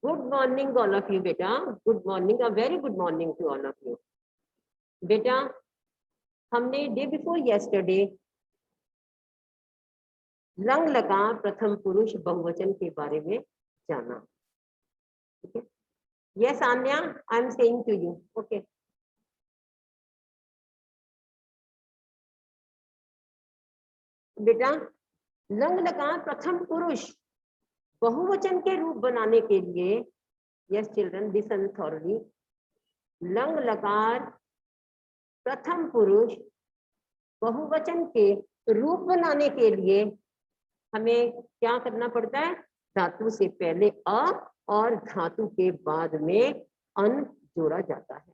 Good morning all of you बेटा, good morning, a very good morning to all of you. बेटा हमने day before yesterday lung लकार प्रथम पुरुष बहुवचन के बारे में जाना। ठीक है, yes Aanya, I am saying to you, okay. बेटा लंग लकार प्रथम पुरुष बहुवचन के रूप बनाने के लिए, यस चिल्ड्रन लिसन थॉरली, लंग लकार प्रथम पुरुष बहुवचन के रूप बनाने के लिए हमें क्या करना पड़ता है? धातु से पहले अ और धातु के बाद में अन जोड़ा जाता है।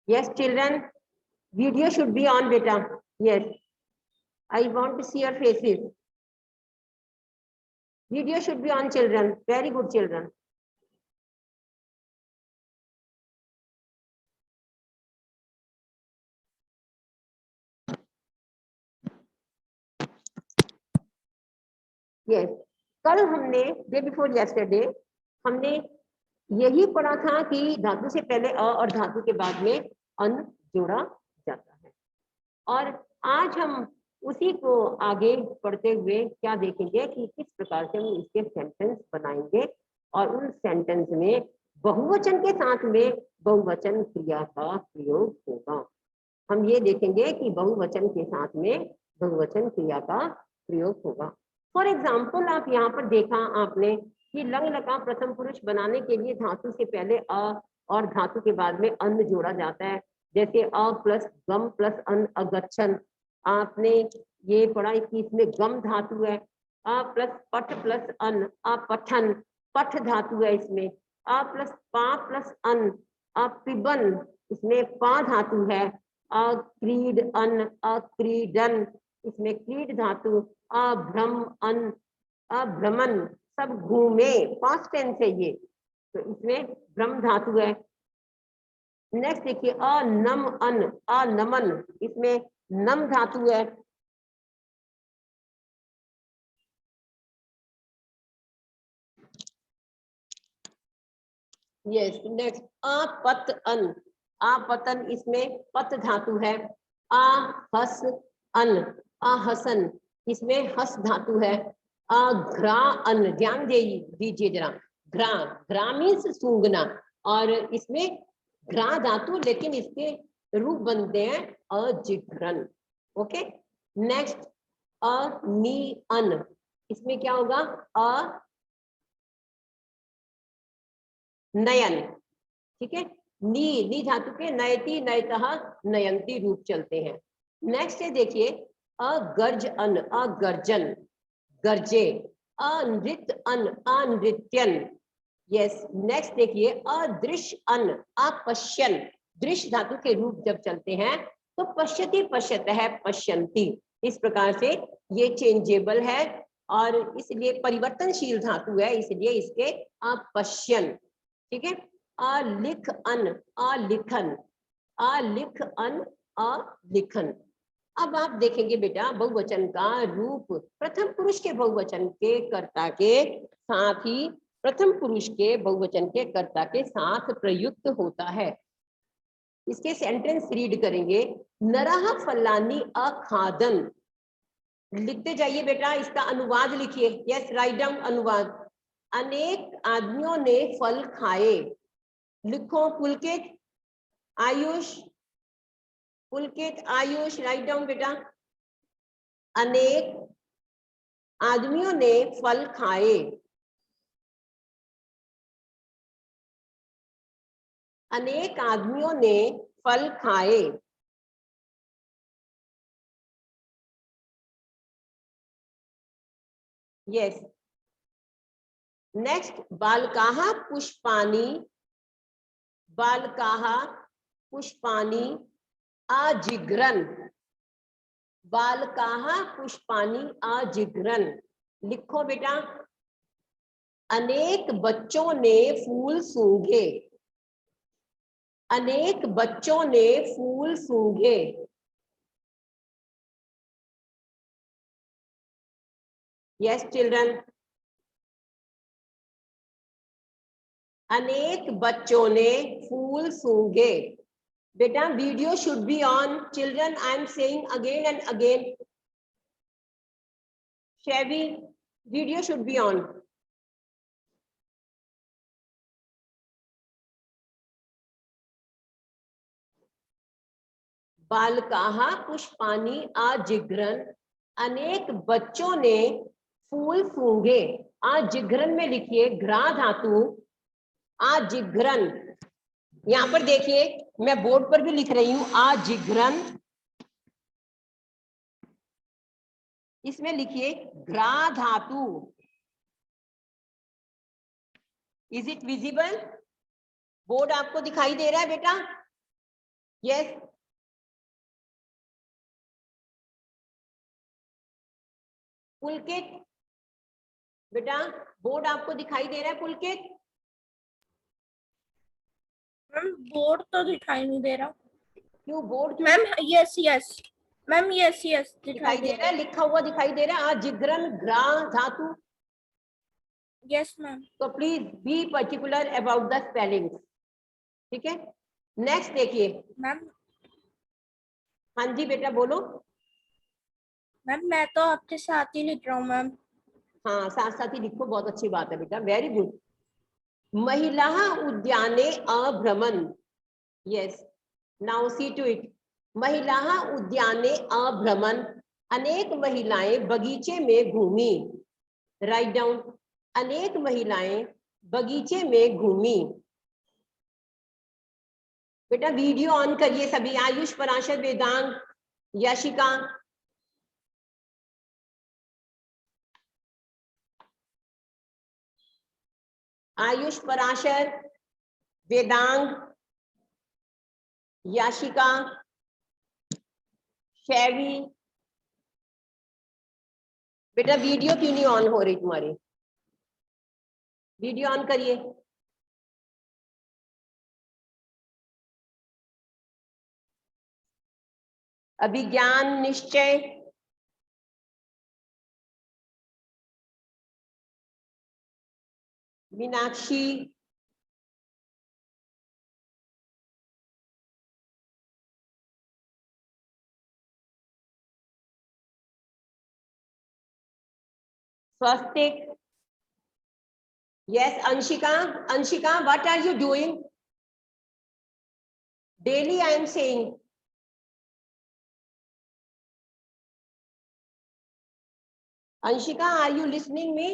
Yes children, video should be on बेटा। Yes, I want to see your faces. Video should be on children, very good children. Yes, कल हमने डे बिफोर यस्टरडे हमने यही पढ़ा था कि धातु से पहले अ और धातु के बाद में अन जोड़ा जाता है। और आज हम उसी को आगे पढ़ते हुए क्या देखेंगे कि किस प्रकार से हम इसके सेंटेंस बनाएंगे और उन सेंटेंस में बहुवचन के साथ में बहुवचन क्रिया का प्रयोग होगा। हम ये देखेंगे कि बहुवचन के साथ में बहुवचन क्रिया का प्रयोग होगा। फॉर एग्जाम्पल आप यहाँ पर देखा आपने कि लंग लकार प्रथम पुरुष बनाने के लिए धातु से पहले अ और धातु के बाद में अन जोड़ा जाता है। जैसे अ प्लस गम प्लस अन अगच्छन, आपने ये पढ़ा कि इसमें गम धातु है। अ प्लस पठ प्लस अन अपठन, पठ धातु है इसमें। अ प्लस पा प्लस अन अपिबन, इसमें पा धातु है। अक्रीड अन अक्रीडन, इसमें क्रीड धातु। अभ्रम अन अभ्रमन, सब घूमे, पास्ट टेंस है ये, तो इसमें भ्रम धातु है। नेक्स्ट देखिए अनम अन अनमन, इसमें नम धातु है। यस, नेक्स्ट अपत अन आपतन, इसमें पत धातु है। आहस अन आहसन, इसमें हस धातु है। अघ्रा अन, ध्यान दीजिए जरा, घ्रा घ्रा मीन्स सूंघना, और इसमें घ्रा धातु, लेकिन इसके रूप बनते हैं अजिघ्रन। ओके, नेक्स्ट अनी अन, इसमें क्या होगा? अ नयन, ठीक है। नी धातु के नयति नयतः नयंती रूप चलते हैं। नेक्स्ट है देखिए अगर्ज अन अगर्जन गर्जे, अनृत अन अनृत्यन। यस, नेक्स्ट देखिए अदृश्य अन अपश्यन, दृश्य धातु के रूप जब चलते हैं तो पश्यति पश्यत है पश्यंती, इस प्रकार से ये चेंजेबल है और इसलिए परिवर्तनशील धातु है, इसलिए इसके अपश्यन, ठीक है। अलिख अन अलिखन, अलिख अन अलिखन। अब आप देखेंगे बेटा बहुवचन का रूप प्रथम पुरुष के बहुवचन के कर्ता के साथ ही प्रथम पुरुष के बहुवचन के कर्ता के साथ प्रयुक्त होता है। इसके सेंटेंस रीड करेंगे। नरह फलानी अखादन, लिखते जाइए बेटा, इसका अनुवाद लिखिए। यस, राइट डाउन अनुवाद। अनेक आदमियों ने फल खाए, लिखो पुलकित आयुष, पुलकित आयुष, राइट डाउन बेटा। अनेक आदमियों ने फल खाए, अनेक आदमियों ने फल खाए। यस, नेक्स्ट बालकाः पुष्पाणि, बालकाः पुष्पाणि अजिघ्रन, बालकाः पुष्पाणि अजिघ्रन, लिखो बेटा। अनेक बच्चों ने फूल सूंघे, अनेक बच्चों ने फूल सूंघे। यस चिल्ड्रन, अनेक बच्चों ने फूल सूंघे। बेटा video should be on children, I am saying again and again. Shaivi, video should be on. बालकाः पुष्पाणि आजिघ्रन्, अनेक बच्चों ने फूल सूंघे। आजिघ्रन में लिखिए घ्रा धातु, आजिघ्रन। यहां पर देखिए मैं बोर्ड पर भी लिख रही हूं आजिघ्रन, इसमें लिखिए घ्रा धातु। Is it visible? बोर्ड आपको दिखाई दे रहा है बेटा? यस। पुलकित, बेटा बोर्ड आपको दिखाई दे रहा है पुलकित? मैम बोर्ड तो दिखाई नहीं दे रहा। क्यों board? Ma'am yes yes ma'am, yes yes दिखाई दे रहा है, लिखा हुआ दिखाई दे रहा है आजिघ्रन घ्रा धातु। Yes ma'am. तो please be particular about the spelling, ठीक है? नेक्स्ट देखिए। मैम हाँ जी बेटा बोलो। मैम मैं तो आपके साथ ही लिख रहा हूँ मैम। हाँ साथ साथ ही लिखो, बहुत अच्छी बात है बेटा, वेरी गुड। महिला उद्याने अभ्रमण। Yes, now see to it. महिला उद्याने अभ्रमण, अनेक महिलाएं बगीचे में घूमी। राइट डाउन, अनेक महिलाएं बगीचे में घूमी। बेटा वीडियो ऑन करिए सभी। आयुष, पराशर, वेदांग, यशिका। आयुष, पराशर, वेदांग, याशिका, शैवी। बेटा वीडियो क्यों नहीं ऑन हो रही तुम्हारी? वीडियो ऑन करिए। Abhigyan, Nishchay, Meenakshi, Swastik. Yes Anshika, Anshika what are you doing? Daily I am saying. Anshika are you listening me?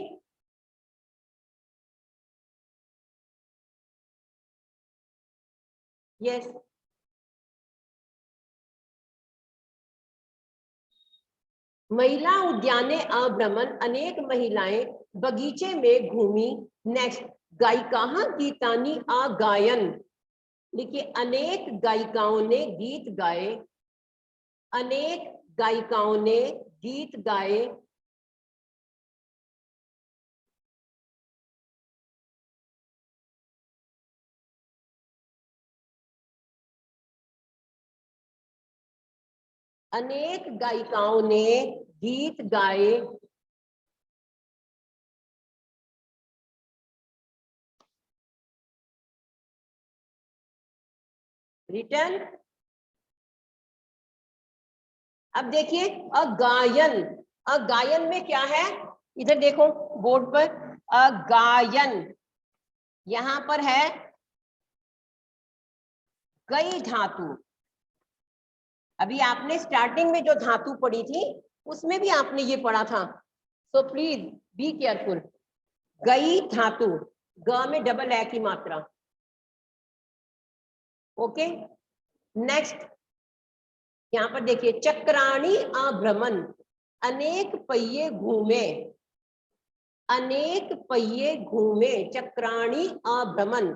Yes. महिला उद्याने अभ्रमण, अनेक महिलाएं बगीचे में घूमी। नेक्स्ट, गायिकाः गीतानि अगायन। देखिए अनेक गायिकाओं ने गीत गाए। अनेक गायिकाओं ने गीत गाए। अनेक गायिकाओं ने गीत गाए। रिटर्न। अब देखिए अगायन, अगायन में क्या है? इधर देखो बोर्ड पर, अगायन यहां पर है गई धातु। अभी आपने स्टार्टिंग में जो धातु पढ़ी थी उसमें भी आपने ये पढ़ा था, सो प्लीज बी केयरफुल। गई धातु, ग में डबल ए की मात्रा। ओके नेक्स्ट, यहां पर देखिए चक्राणी अभ्रमण, अनेक पहिए घूमे। अनेक पहिए घूमे, चक्राणी अभ्रमण।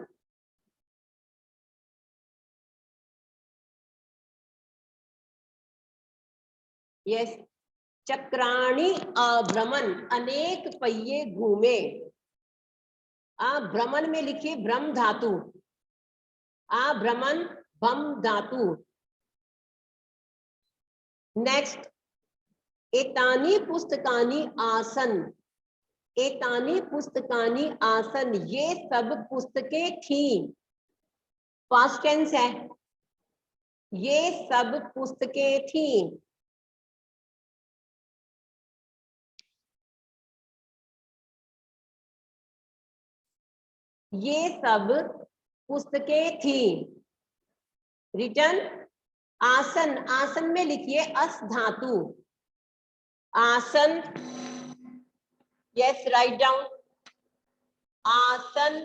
यस, चक्राणी अभ्रमण, अनेक पहिए घूमे। अभ्रमण में लिखिए भ्रम धातु, अभ्रमण भम धातु। नेक्स्ट, एतानी पुस्तकानी आसन, एतानि पुस्तकानि आसन, ये सब पुस्तकें थी। पास्ट टेंस है, ये सब पुस्तकें थी। ये सब पुस्तकें थी। रिटर्न आसन, आसन में लिखिए अस धातु, आसन, यस राइट डाउन, आसन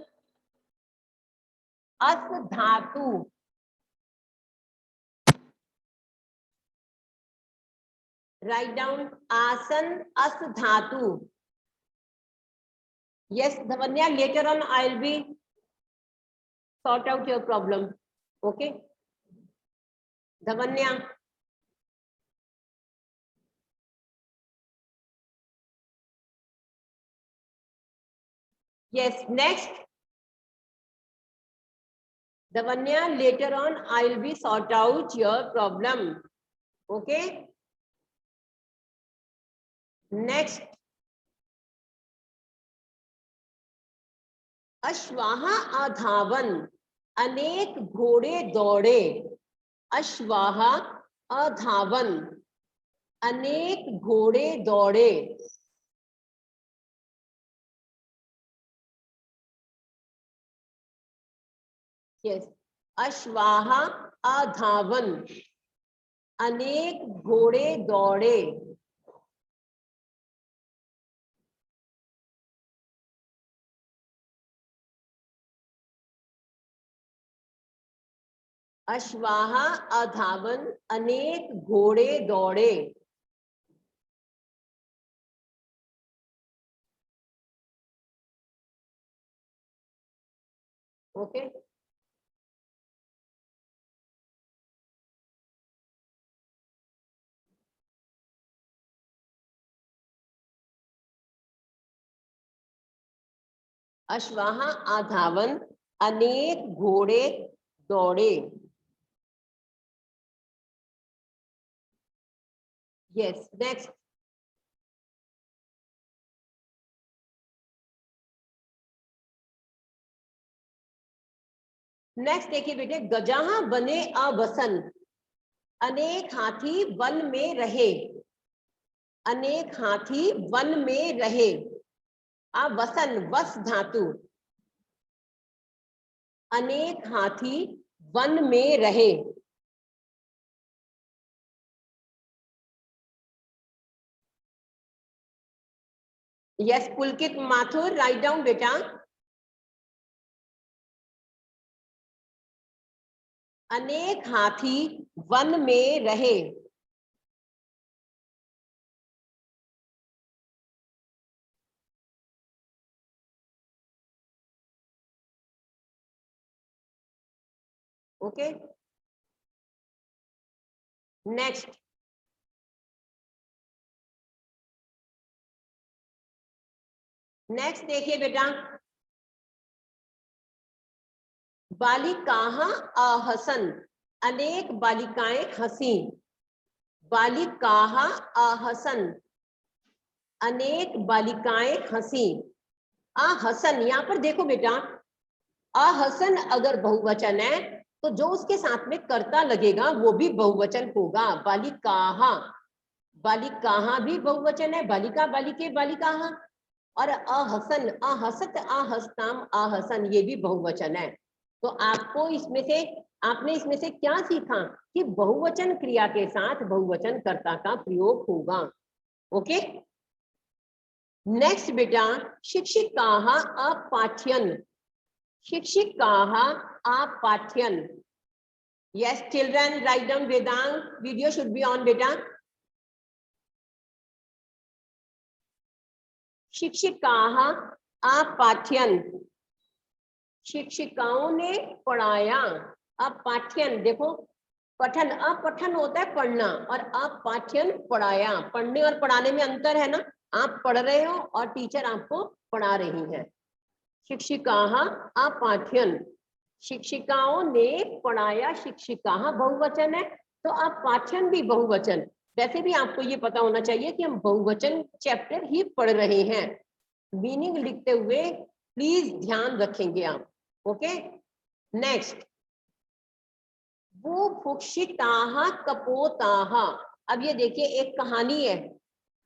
अस धातु, राइट डाउन आसन अस धातु। Yes Dhavanya, later on I will be sort out your problem, okay Dhavanya. Yes, next. Davanya, later on I will be sort out your problem. Okay. Next. अश्वाह अधावन, अनेक घोड़े दौड़े। अश्वाह अधावन, अनेक घोड़े दौड़े। यस, अश्वाह अधावन, अनेक घोड़े दौड़े। अश्वाह अधावन, अनेक घोड़े दौड़े। ओके अश्वाह आधावन, अनेक घोड़े दौड़े। Yes, next. नेक्स्ट देखिए बेटे, गजाहा बने अवसन, अनेक हाथी वन में रहे। अनेक हाथी वन में रहे। अवसन वस धातु, अनेक हाथी वन में रहे। यस पुलकित माथुर, राइट डाउन बेटा। अनेक हाथी वन में रहे। Okay next. नेक्स्ट देखिए बेटा, बालिकाहा आहसन, अनेक बालिकाएं हंसी। बालिकाहा आहसन, अनेक बालिकाएं हंसी। आहसन, यहाँ पर देखो बेटा, आहसन अगर बहुवचन है तो जो उसके साथ में कर्ता लगेगा वो भी बहुवचन होगा। बालिकाहा, बालिकाहा भी बहुवचन है, बालिका बालिके बालिकाहा। और आहसन, आहसत आहस्ताम आहसन, ये भी बहुवचन है। तो आपको इसमें से, आपने इसमें से क्या सीखा कि बहुवचन क्रिया के साथ बहुवचन कर्ता का प्रयोग होगा। ओके नेक्स्ट बेटा, शिक्षिकाः अपाठ्यन, शिक्षिकाः अपाठ्यन। Yes children, write down Vedang, video should be on बेटा। शिक्षिकाः अपाठ्यन, शिक्षिकाओं ने पढ़ाया। अपाठ्यन देखो, पठन, अपठन होता है पढ़ना, और अपाठ्यन पढ़ाया। पढ़ने और पढ़ाने में अंतर है ना, आप पढ़ रहे हो और टीचर आपको पढ़ा रही है। शिक्षिकाः अपाठ्यन, शिक्षिकाओं ने पढ़ाया। शिक्षिकाः बहुवचन है तो अपाठ्यन भी बहुवचन। वैसे भी आपको ये पता होना चाहिए कि हम बहुवचन चैप्टर ही पढ़ रहे हैं। मीनिंग लिखते हुए प्लीज ध्यान रखेंगे आप। ओके, नेक्स्ट, वो भुक्षिताः कपोताः। अब ये देखिए एक कहानी है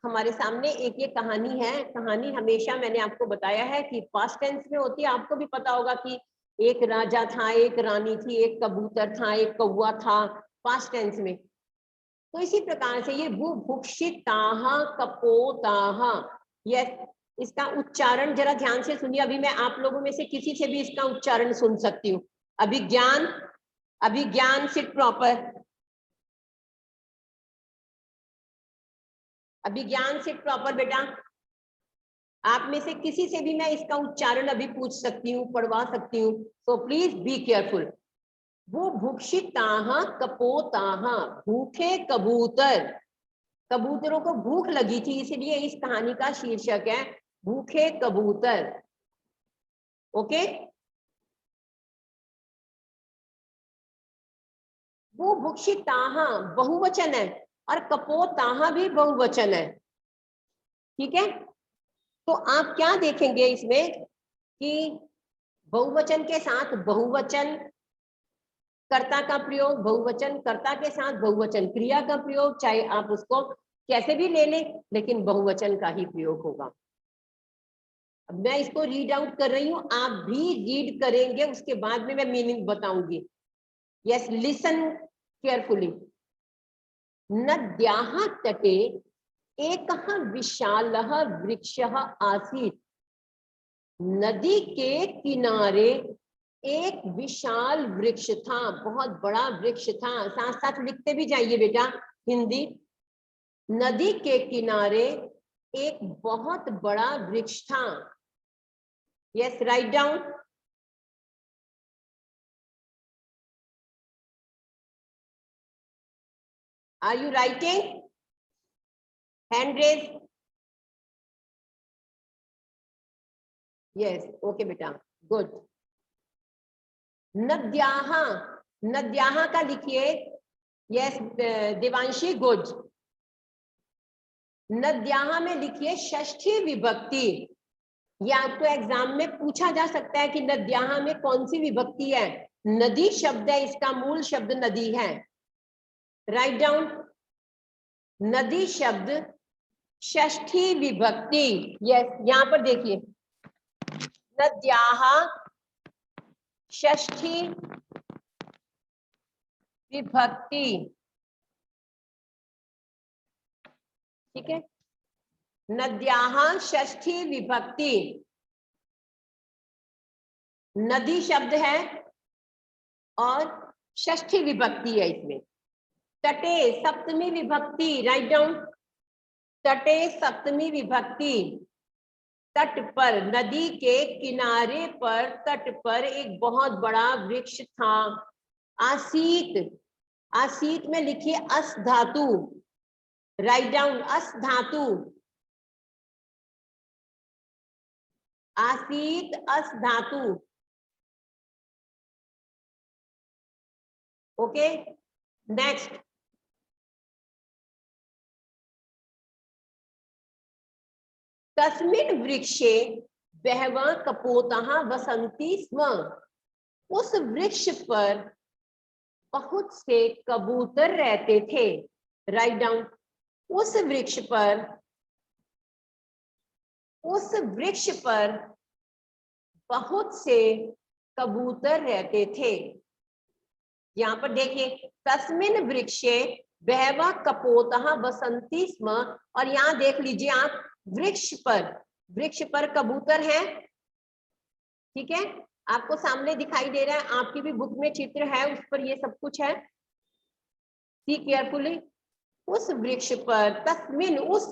हमारे सामने, एक ये कहानी है। कहानी हमेशा मैंने आपको बताया है कि पास्ट टेंस में होती है। आपको भी पता होगा कि एक राजा था, एक रानी थी, एक कबूतर था, एक कौवा था, पास्ट टेंस में। तो इसी प्रकार से ये बुभुक्षिताः कपोताः, यस, इसका उच्चारण जरा ध्यान से सुनिए। अभी मैं आप लोगों में से किसी से भी इसका उच्चारण सुन सकती हूँ। अभिज्ञान, अभिज्ञान, सिट प्रॉपर। अभिज्ञान, सिट प्रॉपर बेटा। आप में से किसी से भी मैं इसका उच्चारण अभी पूछ सकती हूँ, पढ़वा सकती हूँ, तो प्लीज बी केयरफुल। वो भुक्षिताः कपोताः, भूखे कबूतर। कबूतरों को भूख लगी थी, इसलिए इस कहानी का शीर्षक है भूखे कबूतर। ओके, वो भुक्षिताः बहुवचन है और कपोताः भी बहुवचन है। ठीक है, तो आप क्या देखेंगे इसमें कि बहुवचन के साथ बहुवचन कर्ता का प्रयोग, बहुवचन कर्ता के साथ बहुवचन क्रिया का प्रयोग, चाहे आप उसको कैसे भी ले लें, लेकिन बहुवचन का ही प्रयोग होगा। अब मैं इसको रीड आउट कर रही हूं, आप भी रीड करेंगे, उसके बाद में मैं मीनिंग बताऊंगी। Yes, listen carefully. नद्याः तटे एकः विशालः वृक्षः आसीत्। नदी के किनारे एक विशाल वृक्ष था, बहुत बड़ा वृक्ष था। साथ साथ लिखते भी जाइए बेटा हिंदी। नदी के किनारे एक बहुत बड़ा वृक्ष था। Yes, write down. Are you writing? Hand raise. Yes, okay बेटा, गुड। नद्याः, नद्याः का लिखिए। Yes Devanshi, good. नद्याः में लिखिए षष्ठी विभक्ति। ये आपको एग्जाम में पूछा जा सकता है कि नद्याः में कौन सी विभक्ति है। नदी शब्द है, इसका मूल शब्द नदी है। Write down. नदी शब्द षष्ठी विभक्ति। यस, यहां पर देखिए, नद्याः षष्ठी विभक्ति। ठीक है, नद्याः षष्ठी विभक्ति। नदी शब्द है और षष्ठी विभक्ति है इसमें। तटे सप्तमी विभक्ति। Write down. तटे सप्तमी विभक्ति। तट पर, नदी के किनारे पर, तट पर एक बहुत बड़ा वृक्ष था। आसीत, आसीत में लिखिए अस धातु। राइट डाउन, अस धातु। आसीत अस धातु। Okay, next. तस्मिन् वृक्षे बहवः कपोताः वसन्ति स्म। उस वृक्ष पर बहुत से कबूतर रहते थे। Write down. उस वृक्ष पर, उस वृक्ष पर बहुत से कबूतर रहते थे। यहाँ पर देखिए, तस्मिन् वृक्षे बहवः कपोताः वसन्ति स्म, और यहाँ देख लीजिए आप, वृक्ष पर कबूतर है। ठीक है, आपको सामने दिखाई दे रहा है, आपकी भी बुक में चित्र है, उस पर ये सब कुछ है। See carefully. उस वृक्ष पर, तस्मिन, उस,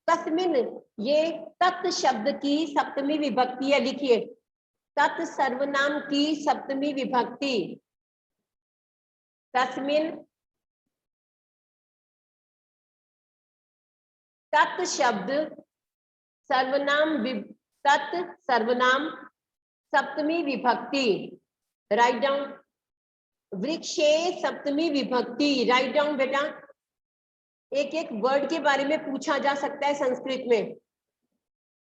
तस्मिन ये तत् शब्द की सप्तमी विभक्ति है। लिखिए, तत् सर्वनाम की सप्तमी विभक्ति। तस्मिन, तत् शब्द सर्वनाम, तत् सर्वनाम सप्तमी विभक्ति। Write down. वृक्षे सप्तमी विभक्ति। राइट डाउन बेटा। एक एक वर्ड के बारे में पूछा जा सकता है संस्कृत में।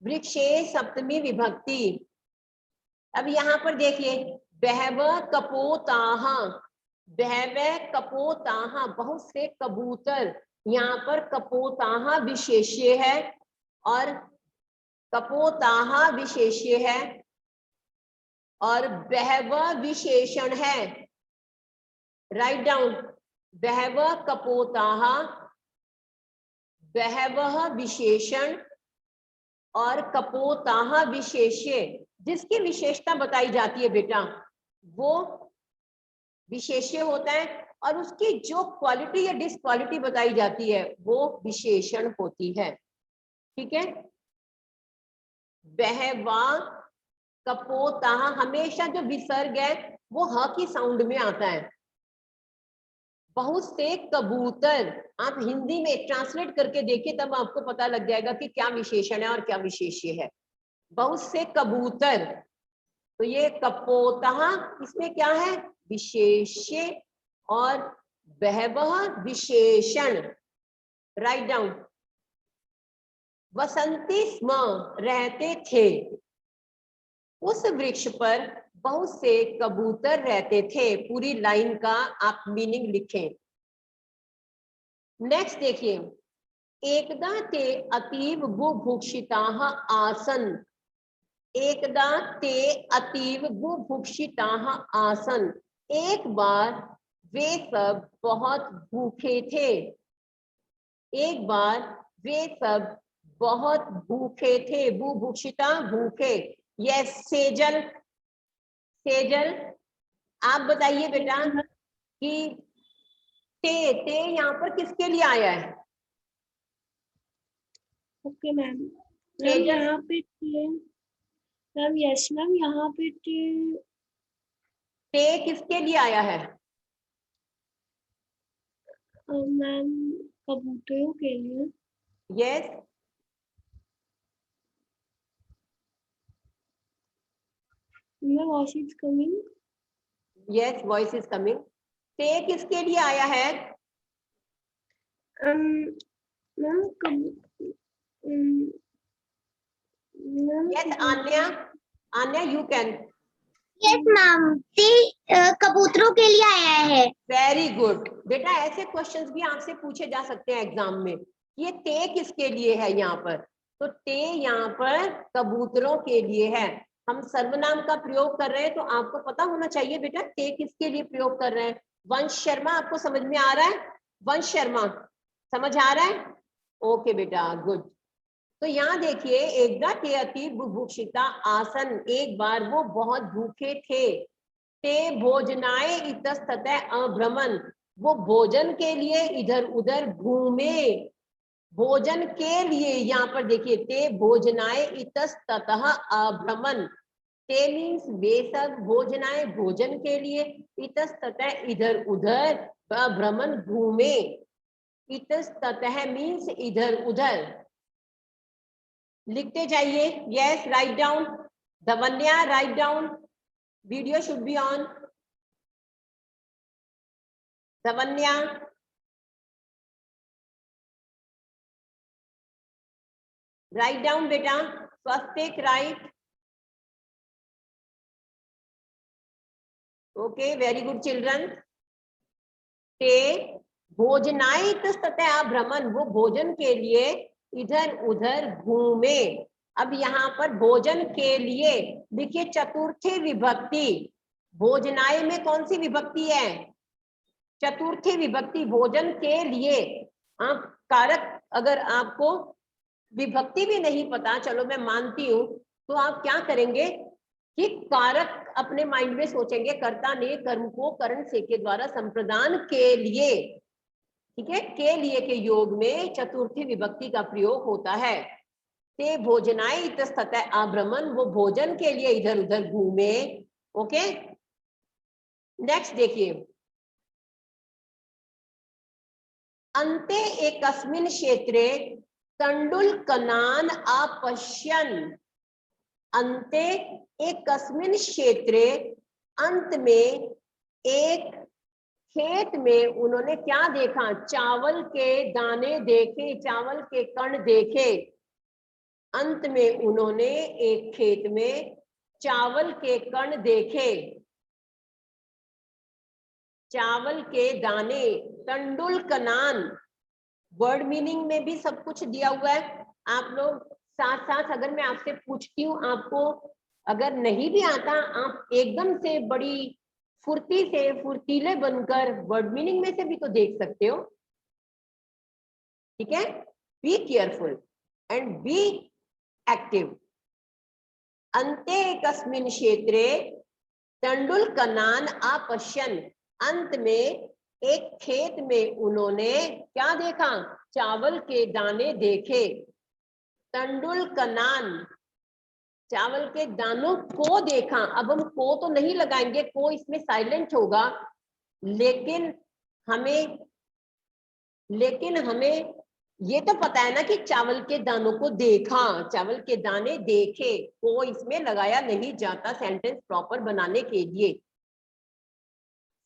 वृक्षे सप्तमी विभक्ति। अब यहाँ पर देखिए, बहव कपोताः, बहव कपोताः, बहुत से कबूतर। यहाँ पर कपोताः विशेष्य है और कपोताः विशेष्य है और बहव विशेषण है। राइट डाउन, बहव कपोताः, बहवः विशेषण और कपोताः विशेष्य। जिसकी विशेषता बताई जाती है बेटा वो विशेष्य होता है और उसकी जो क्वालिटी या डिसक्वालिटी बताई जाती है वो विशेषण होती है। ठीक है, बहवा कपोताः, हमेशा जो विसर्ग है वो ह की साउंड में आता है। बहुत से कबूतर, आप हिंदी में ट्रांसलेट करके देखिए तब आपको पता लग जाएगा कि क्या विशेषण है और क्या विशेष्य है। बहुत से कबूतर, तो ये कपोताः इसमें क्या है, विशेष्य और बहवः विशेषण। राइट डाउन, वसंती स्म, रहते थे, उस वृक्ष पर बहुत से कबूतर रहते थे। पूरी लाइन का आप मीनिंग लिखें। नेक्स्ट देखिए, एकदा ते अतीव बुभुक्षिताः आसन, एकदा ते अतीव बुभुक्षिताः आसन, एक बार वे सब बहुत भूखे थे, एक बार वे सब बहुत भूखे थे। बुभुक्षिता भूखे। यस सेजल, सेजल आप बताइए बेटा कि ते यहाँ पर किसके लिए आया है? ओके मैम, मैम सेजल, यहाँ पे मैम, यस मैम, यहाँ पे ते किसके लिए आया है? मैम कबूतरों के लिए। Yes, ma'am voice is coming. Yes voice is coming. ते किसके लिए आया है? Ma'am yes Aanya, Aanya you can. Yes ma'am, ते कबूतरों के लिए आया है। वेरी गुड बेटा, ऐसे क्वेश्चंस भी आपसे पूछे जा सकते हैं एग्जाम में। ये ते किसके लिए है यहाँ पर? तो ते यहाँ पर कबूतरों के लिए है। हम सर्वनाम का प्रयोग कर रहे हैं तो आपको पता होना चाहिए बेटा ते किसके लिए प्रयोग कर रहे हैं। वंश शर्मा, आपको समझ में आ रहा है? वंश शर्मा समझ आ रहा है? ओके बेटा, गुड। तो यहाँ देखिए, एकदा ते अति बुभुक्षिता आसन, एक बार वो बहुत भूखे थे। ते भोजनाय इतस्ततः अभ्रमण, वो भोजन के लिए इधर उधर घूमे। भोजन के लिए, यहाँ पर देखिए, ते भोजनाय इतस्ततः अभ्रमण। ते मीन्स वे सब, भोजनाय भोजन के लिए, इतस्ततः इधर उधर, अभ्रमण घूमे। इतस्ततः मीन्स इधर उधर। लिखते जाइए। Yes, write down. Dhavanya write down, video should be on. Dhavanya, write down बेटा। Swastik write. Okay, very good children. ते भोजनाय तस्ततः भ्रमण, वो भोजन के लिए इधर उधर घूमे। अब यहाँ पर भोजन के लिए देखिए चतुर्थी विभक्ति। भोजनाय में कौन सी विभक्ति है? चतुर्थी विभक्ति। भोजन के लिए आप कारक, अगर आपको विभक्ति भी नहीं पता, चलो मैं मानती हूं, तो आप क्या करेंगे कि कारक अपने माइंड में सोचेंगे, कर्ता ने कर्म को करण से के द्वारा संप्रदान के लिए, ठीक है, के लिए के योग में चतुर्थी विभक्ति का प्रयोग होता है। ते भोजनाय इतस्ततः आभ्रमण, वो भोजन के लिए इधर उधर घूमे। ओके, नेक्स्ट देखिए, अन्ते एकस्मिन् क्षेत्रे तण्डुलकणान् अपश्यन्। अन्ते एकस्मिन् क्षेत्रे, अंत में एक खेत में उन्होंने क्या देखा? चावल के दाने देखे, चावल के कण देखे। अंत में उन्होंने एक खेत में चावल के कण देखे, चावल के दाने, तंडुल कनान। वर्ड मीनिंग में भी सब कुछ दिया हुआ है। आप लोग साथ साथ अगर मैं आपसे पूछती हूँ, आपको अगर नहीं भी आता, आप एकदम से बड़ी फुर्ती से फुर्तीले बनकर वर्ड मीनिंग में से भी तो देख सकते हो। ठीक है, be careful and be active. अन्ते कस्मिन् क्षेत्रे तंडुलकनान अपश्यन्। अंत में एक खेत में उन्होंने क्या देखा? चावल के दाने देखे। तंडुलकनान, चावल के दानों को देखा। अब हम को तो नहीं लगाएंगे, को इसमें साइलेंट होगा, लेकिन हमें ये तो पता है ना कि चावल के दानों को देखा, चावल के दाने देखे, को इसमें लगाया नहीं जाता सेंटेंस प्रॉपर बनाने के लिए।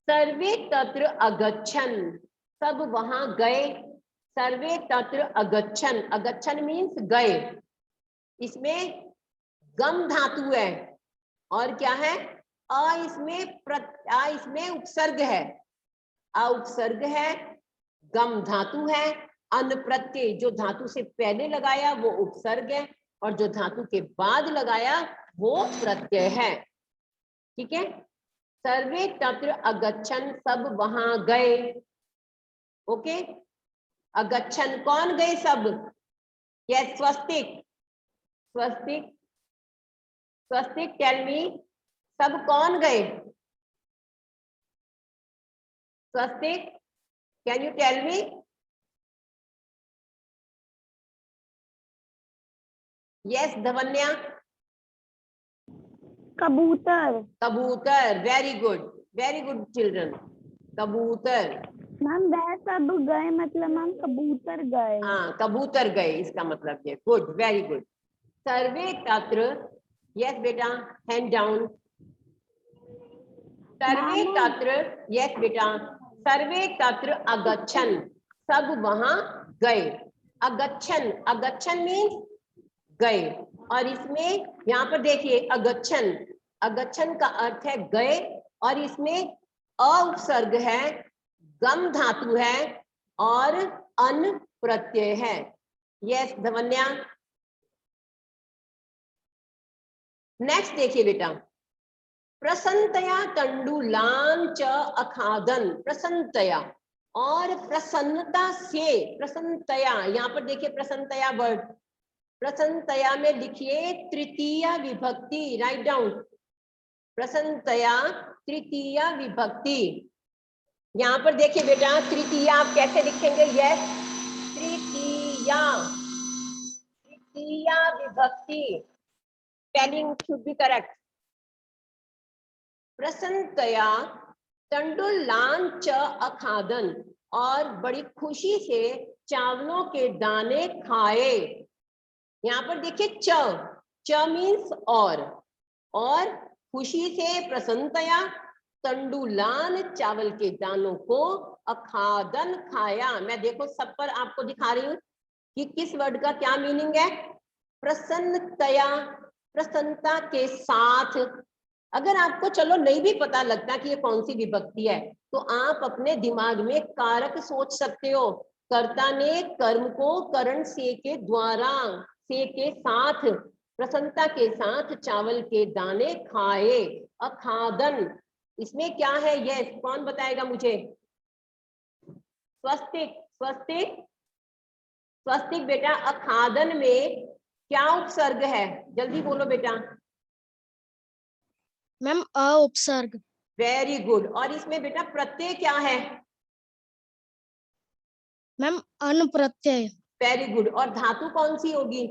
सर्वे तत्र अगच्छन, सब वहां गए। सर्वे तत्र अगच्छन, अगच्छन मीन्स गए। इसमें गम धातु है और क्या है? इसमें उपसर्ग है, उपसर्ग है, गम धातु है, अन प्रत्यय जो धातु से पहले लगाया वो उपसर्ग है और जो धातु के बाद लगाया वो प्रत्यय है। ठीक है, सर्वे तत्र अगच्छन, सब वहां गए। ओके, अगच्छन कौन गए? सब। यस, स्वस्तिक, स्वस्तिक, स्वस्तिक टेल मी, सब कौन गए? Swastik, can you tell me? Yes Dhavanya. कबूतर। कबूतर, वेरी गुड चिल्ड्रन, कबूतर। मैम वह सब गए मतलब मैम कबूतर गए। हाँ, कबूतर गए इसका मतलब ये। Good, very good. सर्वे तत्र, यस बेटा, हैंड डाउन। सर्वे तत्र, यस बेटा, सर्वे तत्र अगच्छन, सब वहां गए। अगच्छन, अगच्छन मीन्स गए। और इसमें यहाँ पर देखिए अगच्छन, अगच्छन का अर्थ है गए और इसमें अ उपसर्ग है, गम धातु है और अन प्रत्यय है। यस धवन्या। नेक्स्ट देखिए बेटा, प्रसन्नतया तंडुलान च अखादन। प्रसन्नतया और प्रसन्नता से, प्रसन्नतया, यहाँ पर देखिए प्रसन्नतया वर्ड, प्रसन्नतया में लिखिए तृतीय विभक्ति, राइट डाउन। प्रसन्नतया तृतीय विभक्ति। यहाँ पर देखिए बेटा, तृतीय आप कैसे लिखेंगे? यस, तृतीया, तृतीय विभक्ति, स्पेलिंग शुड बी करेक्ट। प्रसन्नतया तंडुलान च अखादन, और बड़ी खुशी से चावलों के दाने खाए। यहाँ पर देखिए च मीन्स और खुशी से, प्रसन्नतया, तंडुलान चावल के दानों को, अखादन खाया। मैं देखो सब पर आपको दिखा रही हूँ कि किस वर्ड का क्या मीनिंग है। प्रसन्नतया, प्रसन्नता के साथ। अगर आपको चलो नहीं भी पता लगता कि ये कौन सी विभक्ति है, तो आप अपने दिमाग में कारक सोच सकते हो। कर्ता ने कर्म को करण से के द्वारा, से के साथ, प्रसन्नता के साथ चावल के दाने खाए। अखादन, इसमें क्या है? यस, कौन बताएगा मुझे? स्वस्तिक, स्वस्तिक, स्वस्तिक बेटा, अखादन में क्या उपसर्ग है? जल्दी बोलो बेटा। मैम अ उपसर्ग। Very good. और इसमें बेटा प्रत्यय क्या है? मैम अन प्रत्यय। Very good. और धातु कौन सी होगी?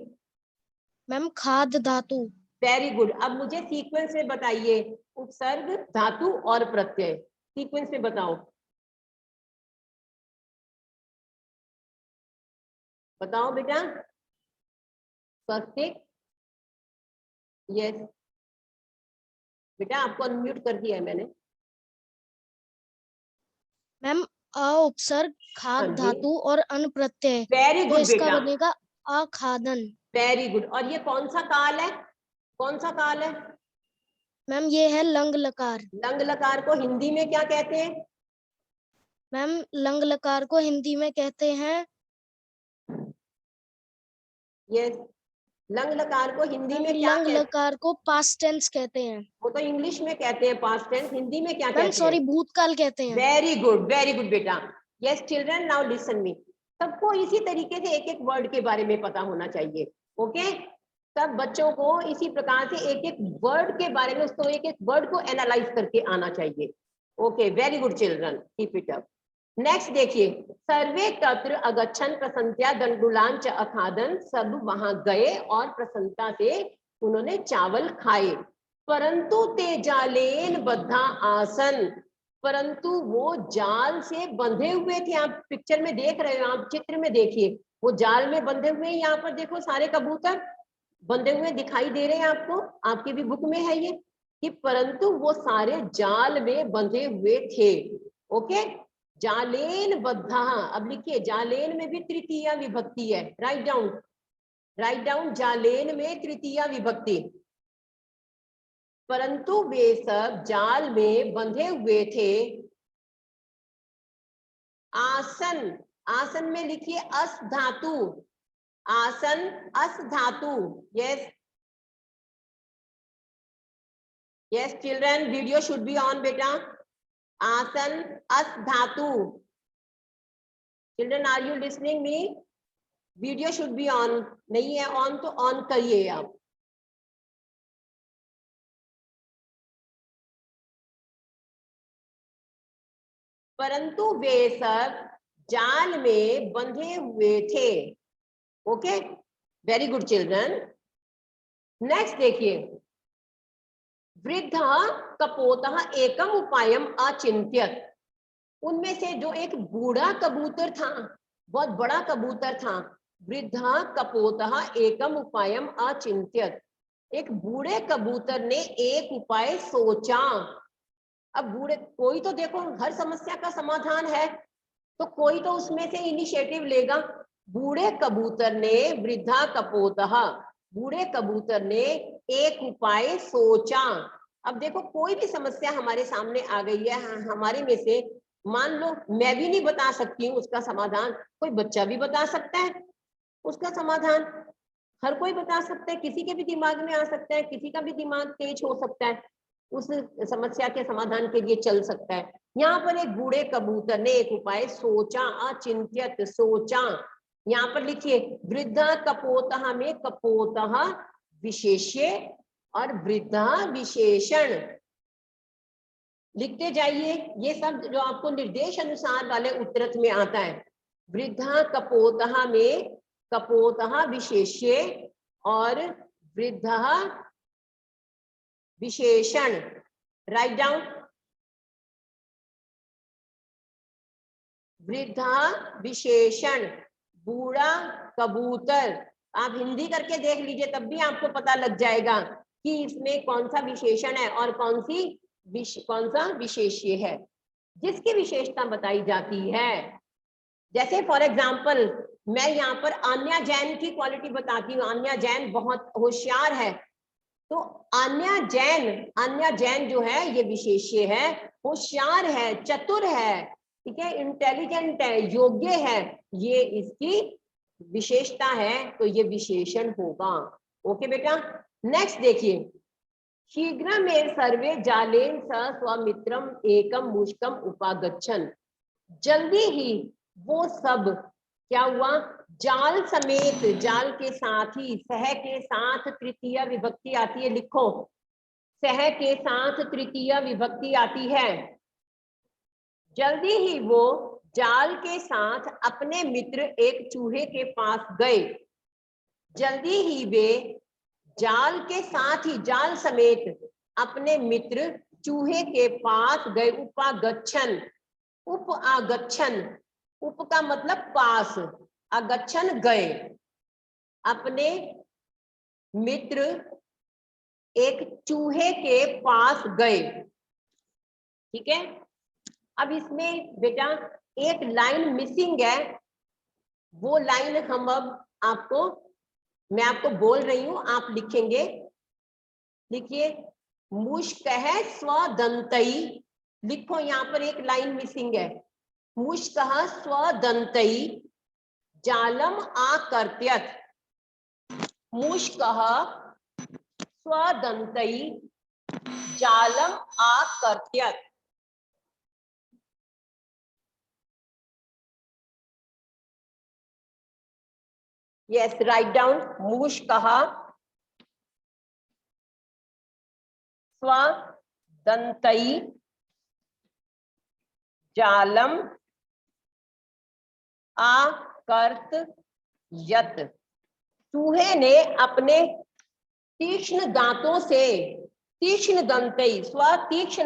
मैम खाद धातु। Very good. अब मुझे सीक्वेंस में बताइए, उपसर्ग, धातु और प्रत्यय, सीक्वेंस में बताओ, बताओ बेटा। स्वस्तिक, यस बेटा, आपको अनम्यूट कर दिया है मैंने। मैम अ उपसर्ग, हाँ खाद जी, धातु और अन प्रत्यय, वेरी तो गुड इसका बेटा, बनेगा अखादन। Very good. और ये कौन सा काल है, कौन सा काल है? मैम ये है लंग लकार। लंग लकार को हिंदी में क्या कहते हैं? मैम लंग लकार को हिंदी में कहते हैं, यस, लंग लकार को हिंदी मैम में क्या लंग कहते हैं? लकार को पास्ट टेंस कहते हैं। वो तो इंग्लिश में कहते हैं पास्ट टेंस, हिंदी में क्या मैम कहते हैं? सॉरी भूतकाल कहते हैं। वेरी गुड बेटा। Yes children, now listen me. सबको इसी तरीके से एक एक वर्ड के बारे में पता होना चाहिए। ओके, सब बच्चों को इसी प्रकार से एक एक वर्ड के बारे में, उसको एक एक वर्ड को एनालाइज करके आना चाहिए। Okay, very good children, keep it up. Next देखिए, सर्वे तत्र अगच्छन प्रसन्नतया दंडुलांच अखादन, सब वहां गए और प्रसन्नता से उन्होंने चावल खाए। परंतु ते जालेन बद्धा आसन, परंतु वो जाल से बंधे हुए थे। आप पिक्चर में देख रहे हो, आप चित्र में देखिए, वो जाल में बंधे हुए। यहाँ पर देखो सारे कबूतर बंधे हुए दिखाई दे रहे हैं आपको, आपकी भी बुक में है ये कि परंतु वो सारे जाल में बंधे हुए थे। ओके, जालेन बद्धा। अब लिखिए, जालेन में भी तृतीया विभक्ति है, राइट डाउन, राइट डाउन, जालेन में तृतीया विभक्ति। परंतु वे सब जाल में बंधे हुए थे। आसन, आसन में लिखिए अस धातु, आसन अस धातु। Yes yes children, video should be on बेटा। आसन अस धातु। Children are you listening me? Video should be on. नहीं है ऑन तो ऑन करिए आप। परंतु वे सब जाल में बंधे हुए थे। Okay, very good children. Next देखिए, वृद्ध कपोतः एकम उपायम अचिंत्यत, उनमें से जो एक बूढ़ा कबूतर था, बहुत बड़ा कबूतर था, वृद्ध कपोतः एकम उपायम अचिंत्यत, एक बूढ़े कबूतर ने एक उपाय सोचा। अब बूढ़े, कोई तो देखो हर समस्या का समाधान है, तो कोई तो उसमें से इनिशिएटिव लेगा। बूढ़े कबूतर ने, वृद्धा कपोतः, बूढ़े कबूतर ने एक उपाय सोचा। अब देखो कोई भी समस्या हमारे सामने आ गई है, हमारे में से मान लो मैं भी नहीं बता सकती हूँ उसका समाधान, कोई बच्चा भी बता सकता है उसका समाधान, हर कोई बता सकता है, किसी के भी दिमाग में आ सकता है, किसी का भी दिमाग तेज हो सकता है, उस समस्या के समाधान के लिए चल सकता है। यहाँ पर एक बूढ़े कबूतर ने एक उपाय सोचा, अचिंत्यत, सोचा। यहाँ पर लिखिए, वृद्धा कपोतः में कपोतः विशेष्य और वृद्धा विशेषण लिखते जाइए। ये सब जो आपको निर्देश अनुसार वाले उत्तरत में आता है। वृद्धा कपोतः में कपोतः विशेष्य और वृद्धा विशेषण, राइट डाउन। वृद्धा विशेषण, बूढ़ा कबूतर, आप हिंदी करके देख लीजिए तब भी आपको पता लग जाएगा कि इसमें कौन सा विशेषण है और कौन सा विशेष्य है, जिसकी विशेषता बताई जाती है। जैसे फॉर एग्जाम्पल मैं यहाँ पर आन्या जैन की क्वालिटी बताती हूँ। आन्या जैन बहुत होशियार है, तो आन्या जैन जो है ये विशेष्य है, होशियार है, चतुर है, ठीक है, इंटेलिजेंट है, योग्य है, ये इसकी विशेषता है, तो ये विशेषण होगा। ओके बेटा, नेक्स्ट देखिए, शीघ्र में सर्वे जालेन स स्वमित्रम एकम मुष्कम उपागच्छन, जल्दी ही वो सब क्या हुआ, जाल समेत, जाल के साथ ही, सह के साथ तृतीया विभक्ति आती है, लिखो, सह के साथ तृतीया विभक्ति आती है। जल्दी ही वो जाल के साथ अपने मित्र एक चूहे के पास गए। जल्दी ही वे जाल के साथ ही, जाल समेत अपने मित्र चूहे के पास गए। उपागच्छन, उप आगच्छन, उप का मतलब पास, आगच्छन गए, अपने मित्र एक चूहे के पास गए, ठीक है। अब इसमें बेटा एक लाइन मिसिंग है, वो लाइन हम अब आपको मैं आपको बोल रही हूं, आप लिखेंगे। लिखिए, मुष्कः स्वदन्तई। लिखो, यहाँ पर एक लाइन मिसिंग है। मुष्कः स्वदन्तई जालम आकर्त्यत। मुष्कः स्वदन्तई जालम आकर्त्यत। Yes, write down मुष्कः स्वदन्तई जालम आकर्त्यत। चूहे ने अपने तीक्ष्ण दांतों से, तीक्ष्ण दंतई, स्वतीक्ष्ण